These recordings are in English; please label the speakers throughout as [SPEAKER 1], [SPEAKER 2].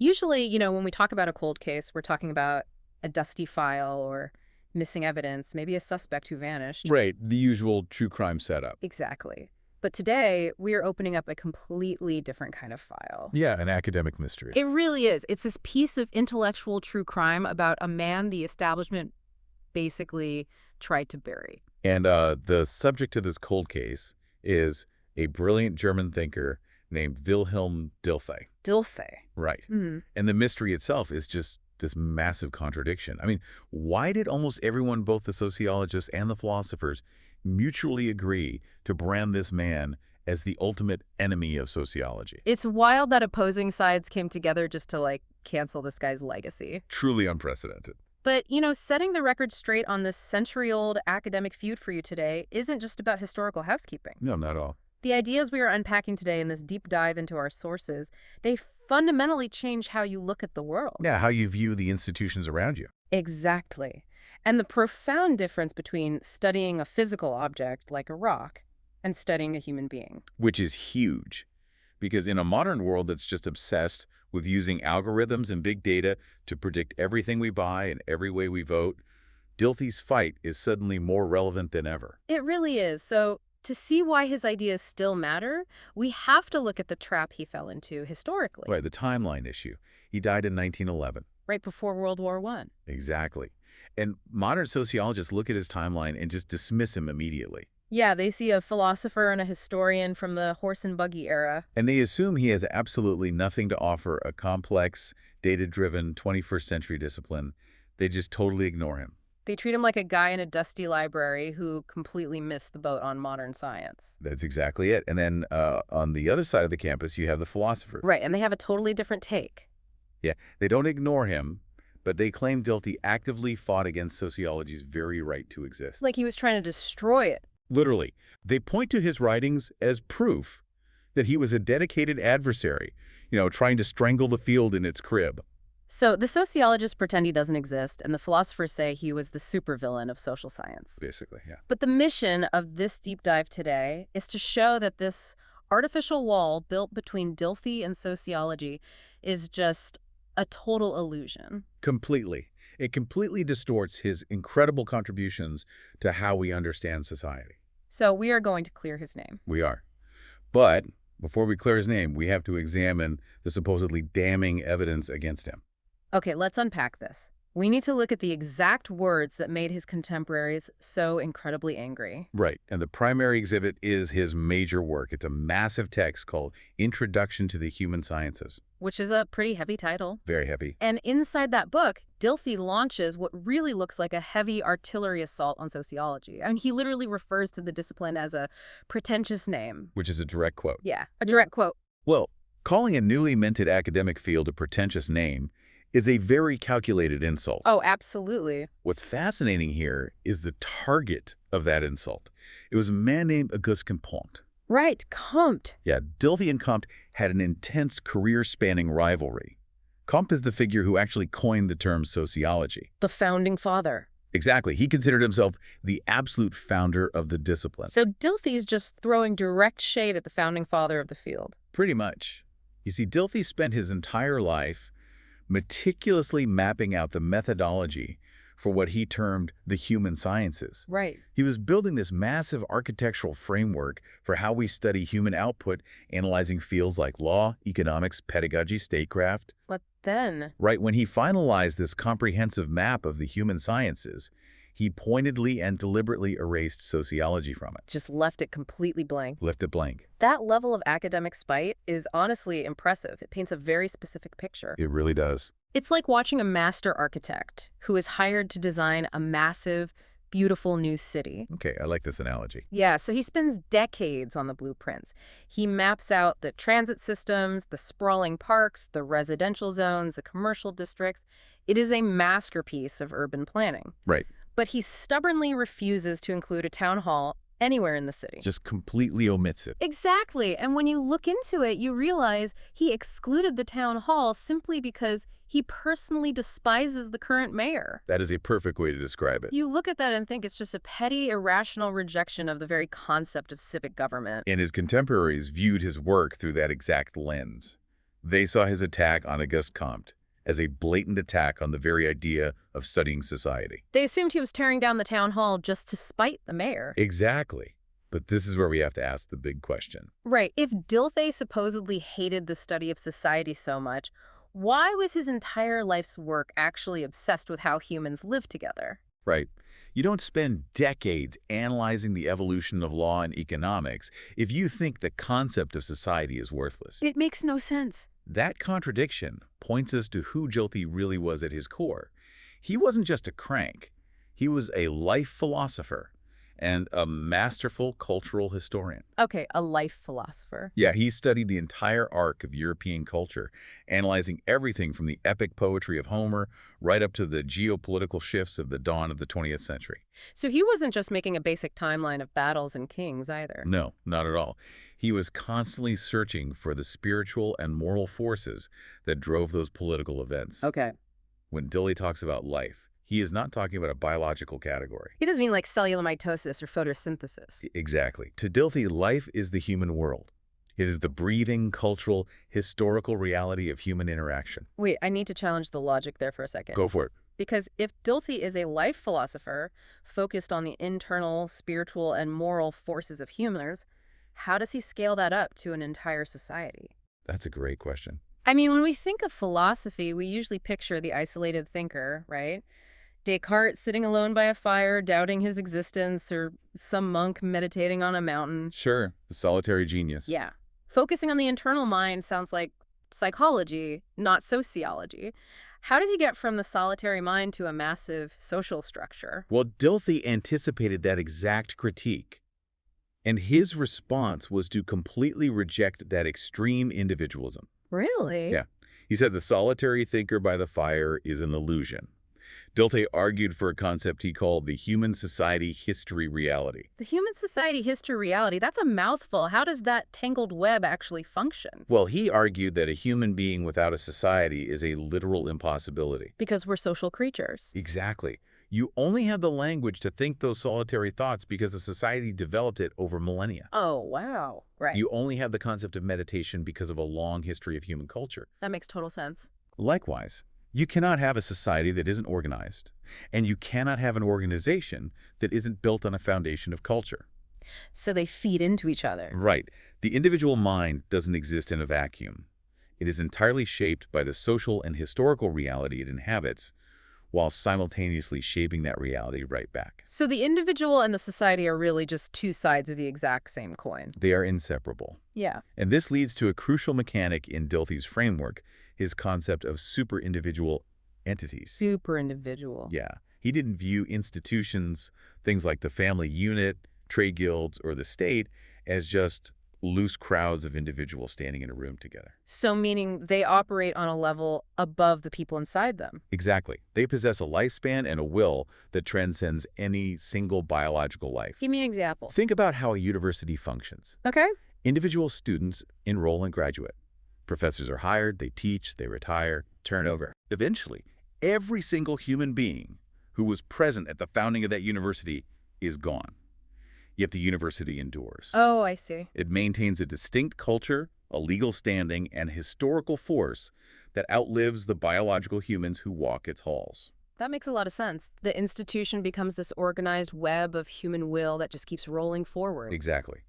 [SPEAKER 1] Usually, when we talk about a cold case, we're talking about a dusty file or missing evidence, maybe a suspect who vanished.
[SPEAKER 2] Right, the usual true crime setup.
[SPEAKER 1] Exactly. But today, we are opening up a completely different kind of file.
[SPEAKER 2] Yeah, an academic mystery.
[SPEAKER 1] It really is. It's this piece of intellectual true crime about a man the establishment basically tried to bury.
[SPEAKER 2] And the subject of this cold case is a brilliant German thinker named Wilhelm Dilthey.
[SPEAKER 1] Dilthey.
[SPEAKER 2] Right.
[SPEAKER 1] Hmm.
[SPEAKER 2] And the mystery itself is just this massive contradiction. I mean, why did almost everyone, both the sociologists and the philosophers, mutually agree to brand this man as the ultimate enemy of sociology?
[SPEAKER 1] It's wild that opposing sides came together just to, cancel this guy's legacy.
[SPEAKER 2] Truly unprecedented.
[SPEAKER 1] But, setting the record straight on this century-old academic feud for you today isn't just about historical housekeeping.
[SPEAKER 2] No, not at all.
[SPEAKER 1] The ideas we are unpacking today in this deep dive into our sources, they fundamentally change how you look at the world.
[SPEAKER 2] Yeah, how you view the institutions around you.
[SPEAKER 1] Exactly. And the profound difference between studying a physical object like a rock and studying a human being.
[SPEAKER 2] Which is huge. Because in a modern world that's just obsessed with using algorithms and big data to predict everything we buy and every way we vote, Dilthey's fight is suddenly more relevant than ever.
[SPEAKER 1] It really is. So to see why his ideas still matter, we have to look at the trap he fell into historically.
[SPEAKER 2] Right, the timeline issue. He died in 1911.
[SPEAKER 1] Right before World War I.
[SPEAKER 2] Exactly. And modern sociologists look at his timeline and just dismiss him immediately.
[SPEAKER 1] Yeah, they see a philosopher and a historian from the horse and buggy era.
[SPEAKER 2] And they assume he has absolutely nothing to offer a complex, data-driven 21st century discipline. They just totally ignore him.
[SPEAKER 1] They treat him like a guy in a dusty library who completely missed the boat on modern science.
[SPEAKER 2] That's exactly it. And then on the other side of the campus, you have the philosophers.
[SPEAKER 1] Right, and they have a totally different take.
[SPEAKER 2] Yeah, they don't ignore him, but they claim Dilthey actively fought against sociology's very right to exist.
[SPEAKER 1] It's like he was trying to destroy it.
[SPEAKER 2] Literally. They point to his writings as proof that he was a dedicated adversary, trying to strangle the field in its crib.
[SPEAKER 1] So the sociologists pretend he doesn't exist, and the philosophers say he was the supervillain of social science.
[SPEAKER 2] Basically, yeah.
[SPEAKER 1] But the mission of this deep dive today is to show that this artificial wall built between Dilthey and sociology is just a total illusion.
[SPEAKER 2] Completely. It completely distorts his incredible contributions to how we understand society.
[SPEAKER 1] So we are going to clear his name.
[SPEAKER 2] We are. But before we clear his name, we have to examine the supposedly damning evidence against him.
[SPEAKER 1] Okay, let's unpack this. We need to look at the exact words that made his contemporaries so incredibly angry.
[SPEAKER 2] Right. And the primary exhibit is his major work. It's a massive text called Introduction to the Human Sciences.
[SPEAKER 1] Which is a pretty heavy title.
[SPEAKER 2] Very heavy.
[SPEAKER 1] And inside that book, Dilthey launches what really looks like a heavy artillery assault on sociology. I mean, he literally refers to the discipline as a pretentious name.
[SPEAKER 2] Which is a direct quote.
[SPEAKER 1] Yeah, a direct quote.
[SPEAKER 2] Well, calling a newly minted academic field a pretentious name is a very calculated insult.
[SPEAKER 1] Oh, absolutely.
[SPEAKER 2] What's fascinating here is the target of that insult. It was a man named Auguste Comte.
[SPEAKER 1] Right, Comte.
[SPEAKER 2] Yeah, Dilthey and Comte had an intense career-spanning rivalry. Comte is the figure who actually coined the term sociology.
[SPEAKER 1] The founding father.
[SPEAKER 2] Exactly. He considered himself the absolute founder of the discipline.
[SPEAKER 1] So Dilthey's just throwing direct shade at the founding father of the field.
[SPEAKER 2] Pretty much. You see, Dilthey spent his entire life meticulously mapping out the methodology for what he termed the human sciences.
[SPEAKER 1] Right.
[SPEAKER 2] He was building this massive architectural framework for how we study human output, analyzing fields like law, economics, pedagogy, statecraft.
[SPEAKER 1] But then...
[SPEAKER 2] Right, when he finalized this comprehensive map of the human sciences, he pointedly and deliberately erased sociology from it.
[SPEAKER 1] just left it completely blank.
[SPEAKER 2] Left it blank.
[SPEAKER 1] That level of academic spite is honestly impressive. It paints a very specific picture.
[SPEAKER 2] It really does.
[SPEAKER 1] It's like watching a master architect who is hired to design a massive, beautiful new city.
[SPEAKER 2] Okay, I like this analogy.
[SPEAKER 1] Yeah, so he spends decades on the blueprints. He maps out the transit systems, the sprawling parks, the residential zones, the commercial districts. It is a masterpiece of urban planning.
[SPEAKER 2] Right.
[SPEAKER 1] But he stubbornly refuses to include a town hall anywhere in the city.
[SPEAKER 2] Just completely omits it.
[SPEAKER 1] Exactly. And when you look into it, you realize he excluded the town hall simply because he personally despises the current mayor.
[SPEAKER 2] That is a perfect way to describe it.
[SPEAKER 1] You look at that and think it's just a petty, irrational rejection of the very concept of civic government.
[SPEAKER 2] And his contemporaries viewed his work through that exact lens. They saw his attack on Auguste Comte as a blatant attack on the very idea of studying society.
[SPEAKER 1] They assumed he was tearing down the town hall just to spite the mayor.
[SPEAKER 2] Exactly. But this is where we have to ask the big question.
[SPEAKER 1] Right. If Dilthey supposedly hated the study of society so much, why was his entire life's work actually obsessed with how humans live together?
[SPEAKER 2] Right. You don't spend decades analyzing the evolution of law and economics if you think the concept of society is worthless.
[SPEAKER 1] It makes no sense.
[SPEAKER 2] That contradiction points us to who Dilthey really was at his core. He wasn't just a crank. He was a life philosopher and a masterful cultural historian.
[SPEAKER 1] Okay, a life philosopher.
[SPEAKER 2] Yeah, he studied the entire arc of European culture, analyzing everything from the epic poetry of Homer right up to the geopolitical shifts of the dawn of the 20th century.
[SPEAKER 1] So he wasn't just making a basic timeline of battles and kings either.
[SPEAKER 2] No, not at all. He was constantly searching for the spiritual and moral forces that drove those political events.
[SPEAKER 1] Okay.
[SPEAKER 2] When Dilthey talks about life, he is not talking about a biological category.
[SPEAKER 1] He doesn't mean like cellular mitosis or photosynthesis.
[SPEAKER 2] Exactly. To Dilthey, life is the human world. It is the breathing, cultural, historical reality of human interaction.
[SPEAKER 1] Wait, I need to challenge the logic there for a second.
[SPEAKER 2] Go for it.
[SPEAKER 1] Because if Dilthey is a life philosopher focused on the internal, spiritual, and moral forces of humans, how does he scale that up to an entire society?
[SPEAKER 2] That's a great question.
[SPEAKER 1] I mean, when we think of philosophy, we usually picture the isolated thinker, right? Descartes sitting alone by a fire, doubting his existence, or some monk meditating on a mountain.
[SPEAKER 2] Sure, the solitary genius.
[SPEAKER 1] Yeah. Focusing on the internal mind sounds like psychology, not sociology. How does he get from the solitary mind to a massive social structure?
[SPEAKER 2] Well, Dilthey anticipated that exact critique, and his response was to completely reject that extreme individualism.
[SPEAKER 1] Really?
[SPEAKER 2] Yeah. He said the solitary thinker by the fire is an illusion. Dilthey argued for a concept he called the human society history reality.
[SPEAKER 1] The human society history reality, that's a mouthful. How does that tangled web actually function?
[SPEAKER 2] Well, he argued that a human being without a society is a literal impossibility.
[SPEAKER 1] Because we're social creatures.
[SPEAKER 2] Exactly. You only have the language to think those solitary thoughts because a society developed it over millennia.
[SPEAKER 1] Oh, wow. Right.
[SPEAKER 2] You only have the concept of meditation because of a long history of human culture.
[SPEAKER 1] That makes total sense.
[SPEAKER 2] Likewise, you cannot have a society that isn't organized, and you cannot have an organization that isn't built on a foundation of culture.
[SPEAKER 1] So they feed into each other.
[SPEAKER 2] Right. The individual mind doesn't exist in a vacuum. It is entirely shaped by the social and historical reality it inhabits, while simultaneously shaping that reality right back.
[SPEAKER 1] So the individual and the society are really just two sides of the exact same coin.
[SPEAKER 2] They are inseparable.
[SPEAKER 1] Yeah.
[SPEAKER 2] And this leads to a crucial mechanic in Dilthey's framework, his concept of super-individual entities.
[SPEAKER 1] Super individual.
[SPEAKER 2] Yeah. He didn't view institutions, things like the family unit, trade guilds, or the state, as just loose crowds of individuals standing in a room together.
[SPEAKER 1] So meaning they operate on a level above the people inside them.
[SPEAKER 2] Exactly. They possess a lifespan and a will that transcends any single biological life.
[SPEAKER 1] Give me an example.
[SPEAKER 2] Think about how a university functions.
[SPEAKER 1] Okay.
[SPEAKER 2] Individual students enroll and graduate. Professors are hired, they teach, they retire, turnover. Eventually, every single human being who was present at the founding of that university is gone. Yet the university endures.
[SPEAKER 1] Oh, I see.
[SPEAKER 2] It maintains a distinct culture, a legal standing, and historical force that outlives the biological humans who walk its halls.
[SPEAKER 1] That makes a lot of sense. The institution becomes this organized web of human will that just keeps rolling forward.
[SPEAKER 2] Exactly.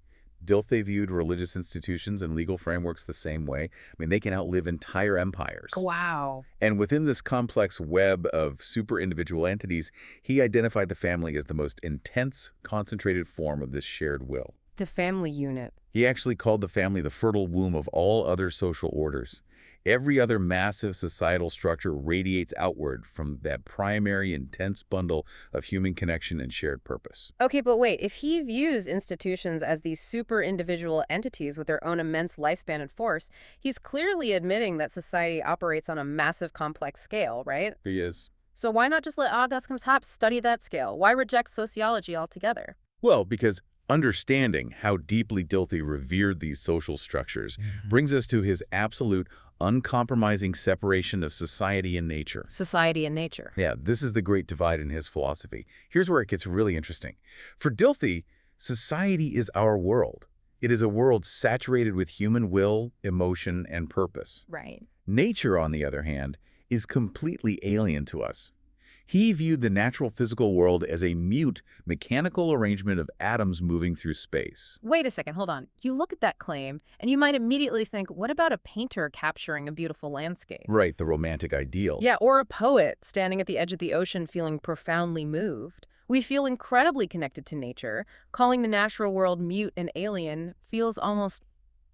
[SPEAKER 2] Dilthey viewed religious institutions and legal frameworks the same way. I mean, they can outlive entire empires.
[SPEAKER 1] Wow.
[SPEAKER 2] And within this complex web of super-individual entities, he identified the family as the most intense, concentrated form of this shared will.
[SPEAKER 1] The family unit.
[SPEAKER 2] He actually called the family the fertile womb of all other social orders. Every other massive societal structure radiates outward from that primary, intense bundle of human connection and shared purpose.
[SPEAKER 1] Okay, but wait, if he views institutions as these super individual entities with their own immense lifespan and force, he's clearly admitting that society operates on a massive complex scale, right?
[SPEAKER 2] He is.
[SPEAKER 1] So why not just let Auguste Comte study that scale? Why reject sociology altogether?
[SPEAKER 2] Well, because understanding how deeply Dilthey revered these social structures brings us to his absolute, uncompromising separation of society and nature.
[SPEAKER 1] Society and nature.
[SPEAKER 2] Yeah, this is the great divide in his philosophy. Here's where it gets really interesting. For Dilthey, society is our world. It is a world saturated with human will, emotion, and purpose.
[SPEAKER 1] Right.
[SPEAKER 2] Nature, on the other hand, is completely alien to us. He viewed the natural physical world as a mute, mechanical arrangement of atoms moving through space.
[SPEAKER 1] Wait a second, hold on. You look at that claim, and you might immediately think, what about a painter capturing a beautiful landscape?
[SPEAKER 2] Right, the romantic ideal.
[SPEAKER 1] Yeah, or a poet standing at the edge of the ocean feeling profoundly moved. We feel incredibly connected to nature. Calling the natural world mute and alien feels almost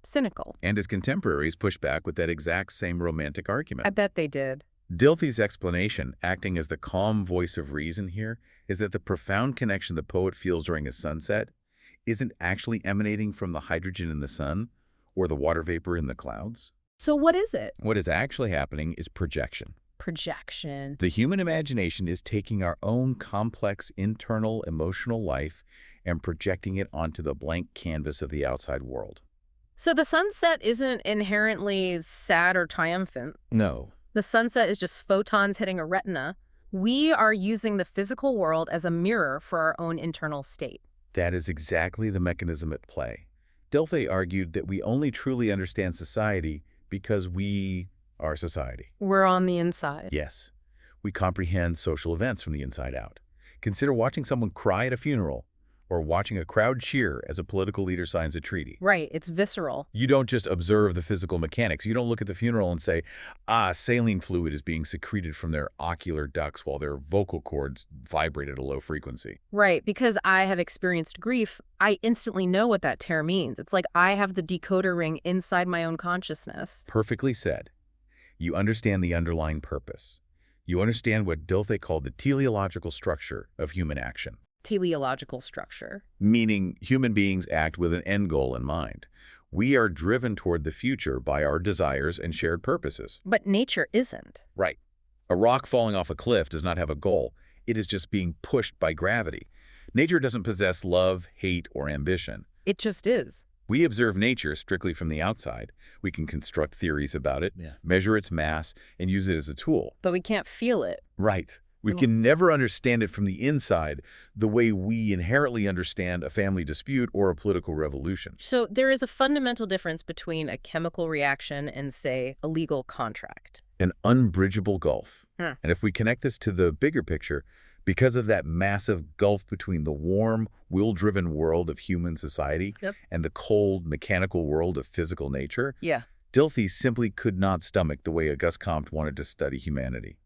[SPEAKER 1] cynical.
[SPEAKER 2] And his contemporaries pushed back with that exact same romantic
[SPEAKER 1] I
[SPEAKER 2] argument.
[SPEAKER 1] bet they did.
[SPEAKER 2] Dilthey's explanation, acting as the calm voice of reason here, is that the profound connection the poet feels during a sunset isn't actually emanating from the hydrogen in the sun or the water vapor in the clouds.
[SPEAKER 1] So what is it?
[SPEAKER 2] What is actually happening is projection.
[SPEAKER 1] Projection.
[SPEAKER 2] The human imagination is taking our own complex internal emotional life and projecting it onto the blank canvas of the outside world.
[SPEAKER 1] So the sunset isn't inherently sad or triumphant.
[SPEAKER 2] No.
[SPEAKER 1] The sunset is just photons hitting a retina. We are using the physical world as a mirror for our own internal state.
[SPEAKER 2] That is exactly the mechanism at play. Dilthey argued that we only truly understand society because we are society.
[SPEAKER 1] We're on the inside.
[SPEAKER 2] Yes, we comprehend social events from the inside out. Consider watching someone cry at a funeral or watching a crowd cheer as a political leader signs a treaty.
[SPEAKER 1] Right, it's visceral.
[SPEAKER 2] You don't just observe the physical mechanics. You don't look at the funeral and say, saline fluid is being secreted from their ocular ducts while their vocal cords vibrate at a low frequency.
[SPEAKER 1] Right, because I have experienced grief, I instantly know what that tear means. It's like I have the decoder ring inside my own consciousness.
[SPEAKER 2] Perfectly said. You understand the underlying purpose. You understand what Dilthey called the teleological structure of human action.
[SPEAKER 1] Teleological structure.
[SPEAKER 2] Meaning human beings act with an end goal in mind. We are driven toward the future by our desires and shared purposes.
[SPEAKER 1] But nature isn't.
[SPEAKER 2] Right. A rock falling off a cliff does not have a goal. It is just being pushed by gravity. Nature doesn't possess love, hate, or ambition.
[SPEAKER 1] It just is.
[SPEAKER 2] We observe nature strictly from the outside. We can construct theories about it, measure its mass, and use it as a tool.
[SPEAKER 1] But we can't feel it.
[SPEAKER 2] Right. We can never understand it from the inside the way we inherently understand a family dispute or a political revolution.
[SPEAKER 1] So there is a fundamental difference between a chemical reaction and, say, a legal contract.
[SPEAKER 2] An unbridgeable gulf.
[SPEAKER 1] Hmm.
[SPEAKER 2] And if we connect this to the bigger picture, because of that massive gulf between the warm, will-driven world of human society and the cold, mechanical world of physical nature, Dilthey simply could not stomach the way Auguste Comte wanted to study humanity.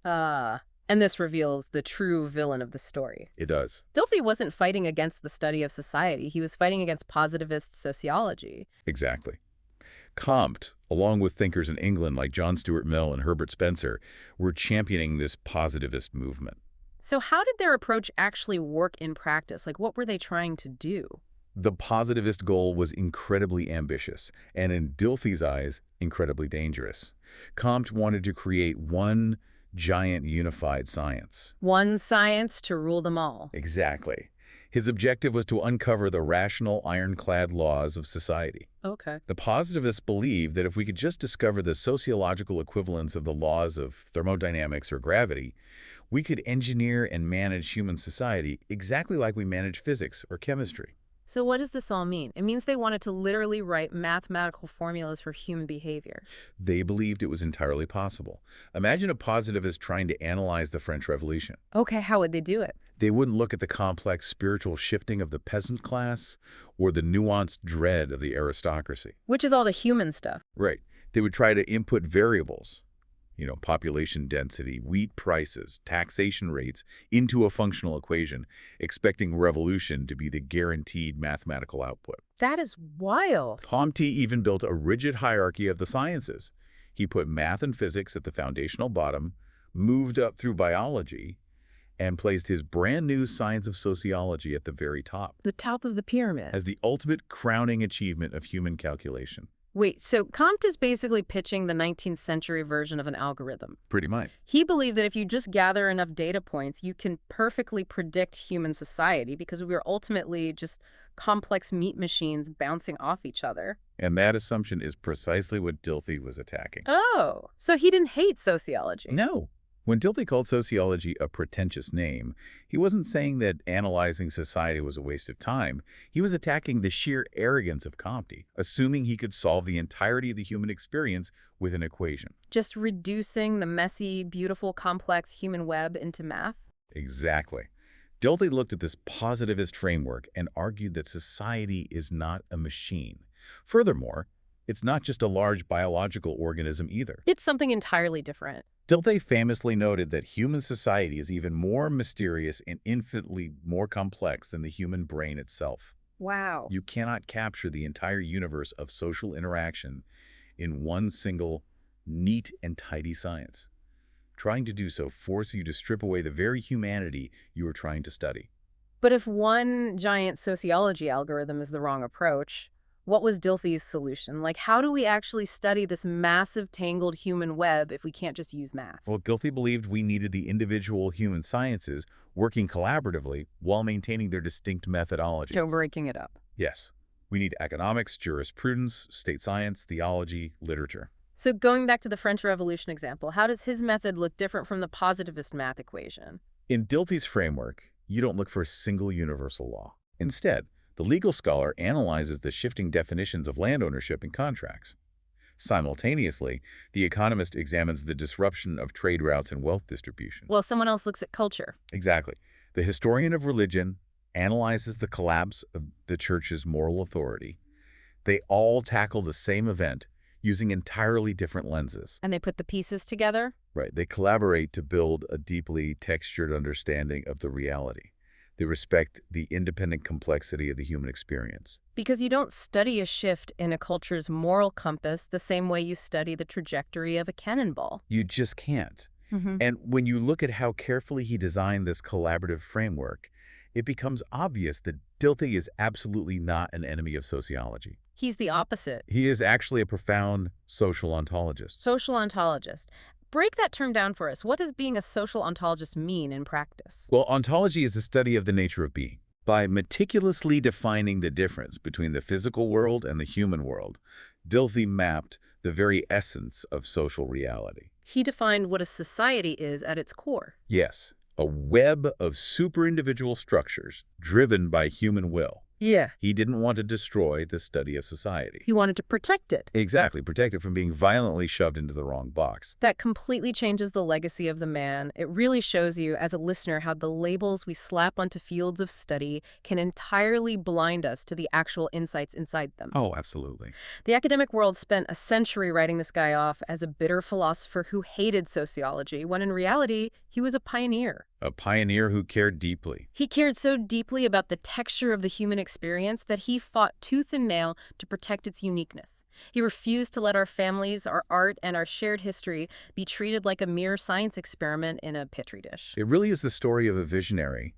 [SPEAKER 1] And this reveals the true villain of the story.
[SPEAKER 2] It does.
[SPEAKER 1] Dilthey wasn't fighting against the study of society. He was fighting against positivist sociology.
[SPEAKER 2] Exactly. Comte, along with thinkers in England like John Stuart Mill and Herbert Spencer, were championing this positivist movement.
[SPEAKER 1] So how did their approach actually work in practice? Like, what were they trying to do?
[SPEAKER 2] The positivist goal was incredibly ambitious, and in Dilthey's eyes, incredibly dangerous. Comte wanted to create one giant unified science.
[SPEAKER 1] One science to rule them all.
[SPEAKER 2] Exactly. His objective was to uncover the rational, ironclad laws of society.
[SPEAKER 1] Okay.
[SPEAKER 2] The positivists believed that if we could just discover the sociological equivalents of the laws of thermodynamics or gravity, we could engineer and manage human society exactly like we manage physics or chemistry.
[SPEAKER 1] So what does this all mean? It means they wanted to literally write mathematical formulas for human behavior.
[SPEAKER 2] They believed it was entirely possible. Imagine a positivist trying to analyze the French Revolution.
[SPEAKER 1] Okay, how would they do it?
[SPEAKER 2] They wouldn't look at the complex spiritual shifting of the peasant class or the nuanced dread of the aristocracy.
[SPEAKER 1] Which is all the human stuff.
[SPEAKER 2] Right. They would try to input variables, population density, wheat prices, taxation rates, into a functional equation, expecting revolution to be the guaranteed mathematical output.
[SPEAKER 1] That is wild.
[SPEAKER 2] Comte even built a rigid hierarchy of the sciences. He put math and physics at the foundational bottom, moved up through biology, and placed his brand new science of sociology at the very top.
[SPEAKER 1] The top of the pyramid.
[SPEAKER 2] As the ultimate crowning achievement of human calculation.
[SPEAKER 1] Wait, so Comte is basically pitching the 19th century version of an algorithm.
[SPEAKER 2] Pretty much.
[SPEAKER 1] He believed that if you just gather enough data points, you can perfectly predict human society because we are ultimately just complex meat machines bouncing off each other.
[SPEAKER 2] And that assumption is precisely what Dilthey was attacking.
[SPEAKER 1] Oh, so he didn't hate sociology.
[SPEAKER 2] No. When Dilthey called sociology a pretentious name, he wasn't saying that analyzing society was a waste of time. He was attacking the sheer arrogance of Comte, assuming he could solve the entirety of the human experience with an equation.
[SPEAKER 1] Just reducing the messy, beautiful, complex human web into math?
[SPEAKER 2] Exactly. Dilthey looked at this positivist framework and argued that society is not a machine. Furthermore, it's not just a large biological organism either.
[SPEAKER 1] It's something entirely different.
[SPEAKER 2] Dilthey famously noted that human society is even more mysterious and infinitely more complex than the human brain itself.
[SPEAKER 1] Wow.
[SPEAKER 2] You cannot capture the entire universe of social interaction in one single, neat and tidy science. Trying to do so forces you to strip away the very humanity you are trying to study.
[SPEAKER 1] But if one giant sociology algorithm is the wrong approach, what was Dilthey's solution? Like, how do we actually study this massive, tangled human web if we can't just use math?
[SPEAKER 2] Well, Dilthey believed we needed the individual human sciences working collaboratively while maintaining their distinct methodologies.
[SPEAKER 1] So breaking it up.
[SPEAKER 2] Yes. We need economics, jurisprudence, state science, theology, literature.
[SPEAKER 1] So going back to the French Revolution example, how does his method look different from the positivist math equation?
[SPEAKER 2] In Dilthey's framework, you don't look for a single universal law. Instead, the legal scholar analyzes the shifting definitions of land ownership and contracts. Simultaneously, the economist examines the disruption of trade routes and wealth distribution.
[SPEAKER 1] Well, someone else looks at culture.
[SPEAKER 2] Exactly. The historian of religion analyzes the collapse of the church's moral authority. They all tackle the same event using entirely different lenses.
[SPEAKER 1] And they put the pieces together?
[SPEAKER 2] Right. They collaborate to build a deeply textured understanding of the reality. They respect the independent complexity of the human experience.
[SPEAKER 1] Because you don't study a shift in a culture's moral compass the same way you study the trajectory of a cannonball.
[SPEAKER 2] You just can't. And when you look at how carefully he designed this collaborative framework, it becomes obvious that Dilthey is absolutely not an enemy of sociology.
[SPEAKER 1] He's the opposite.
[SPEAKER 2] He is actually a profound social ontologist.
[SPEAKER 1] Social ontologist. Break that term down for us. What does being a social ontologist mean in practice?
[SPEAKER 2] Well, ontology is the study of the nature of being. By meticulously defining the difference between the physical world and the human world, Dilthey mapped the very essence of social reality.
[SPEAKER 1] He defined what a society is at its core.
[SPEAKER 2] Yes, a web of super-individual structures driven by human will.
[SPEAKER 1] Yeah.
[SPEAKER 2] He didn't want to destroy the study of society.
[SPEAKER 1] He wanted to protect it.
[SPEAKER 2] Exactly, protect it from being violently shoved into the wrong box.
[SPEAKER 1] That completely changes the legacy of the man. It really shows you, as a listener, how the labels we slap onto fields of study can entirely blind us to the actual insights inside them.
[SPEAKER 2] Oh, absolutely.
[SPEAKER 1] The academic world spent a century writing this guy off as a bitter philosopher who hated sociology, when in reality, he was a pioneer.
[SPEAKER 2] A pioneer who cared deeply.
[SPEAKER 1] He cared so deeply about the texture of the human experience that he fought tooth and nail to protect its uniqueness. He refused to let our families, our art, and our shared history be treated like a mere science experiment in a petri dish.
[SPEAKER 2] It really is the story of a visionary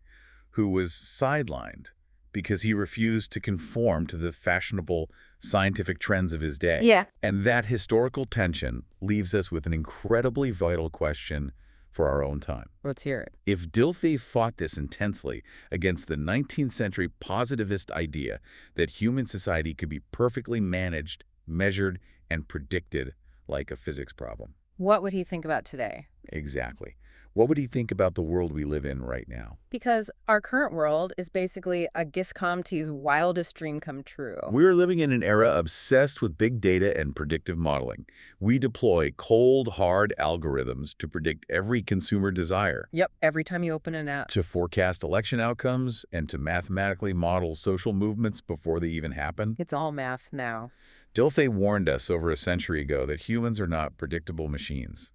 [SPEAKER 2] who was sidelined because he refused to conform to the fashionable scientific trends of his day.
[SPEAKER 1] Yeah.
[SPEAKER 2] And that historical tension leaves us with an incredibly vital question for our own time.
[SPEAKER 1] Let's hear it.
[SPEAKER 2] If Dilthey fought this intensely against the 19th century positivist idea that human society could be perfectly managed, measured, and predicted like a physics problem.
[SPEAKER 1] What would he think about today?
[SPEAKER 2] Exactly. What would he think about the world we live in right now?
[SPEAKER 1] Because our current world is basically a Comte's wildest dream come true.
[SPEAKER 2] We're living in an era obsessed with big data and predictive modeling. We deploy cold, hard algorithms to predict every consumer desire.
[SPEAKER 1] Yep, every time you open an app.
[SPEAKER 2] To forecast election outcomes and to mathematically model social movements before they even happen.
[SPEAKER 1] It's all math now.
[SPEAKER 2] Dilthey warned us over a century ago that humans are not predictable machines.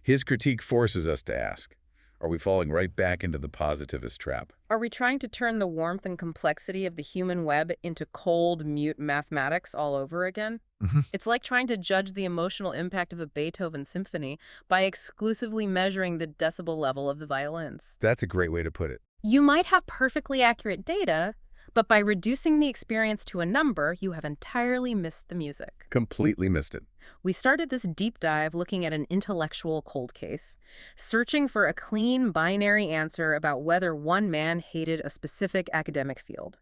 [SPEAKER 2] His critique forces us to ask, are we falling right back into the positivist trap?
[SPEAKER 1] Are we trying to turn the warmth and complexity of the human web into cold, mute mathematics all over again? It's like trying to judge the emotional impact of a Beethoven symphony by exclusively measuring the decibel level of the violins.
[SPEAKER 2] That's a great way to put it.
[SPEAKER 1] You might have perfectly accurate data, but by reducing the experience to a number, you have entirely missed the music.
[SPEAKER 2] Completely missed it.
[SPEAKER 1] We started this deep dive looking at an intellectual cold case, searching for a clean binary answer about whether one man hated a specific academic field.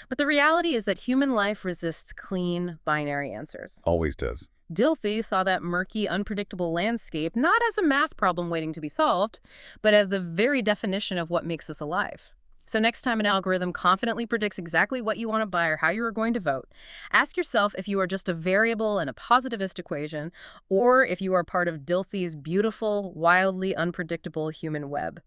[SPEAKER 1] But the reality is that human life resists clean binary answers.
[SPEAKER 2] Always does.
[SPEAKER 1] Dilthey saw that murky, unpredictable landscape not as a math problem waiting to be solved, but as the very definition of what makes us alive. So next time an algorithm confidently predicts exactly what you want to buy or how you are going to vote, ask yourself if you are just a variable in a positivist equation or if you are part of Dilthey's beautiful, wildly unpredictable human web.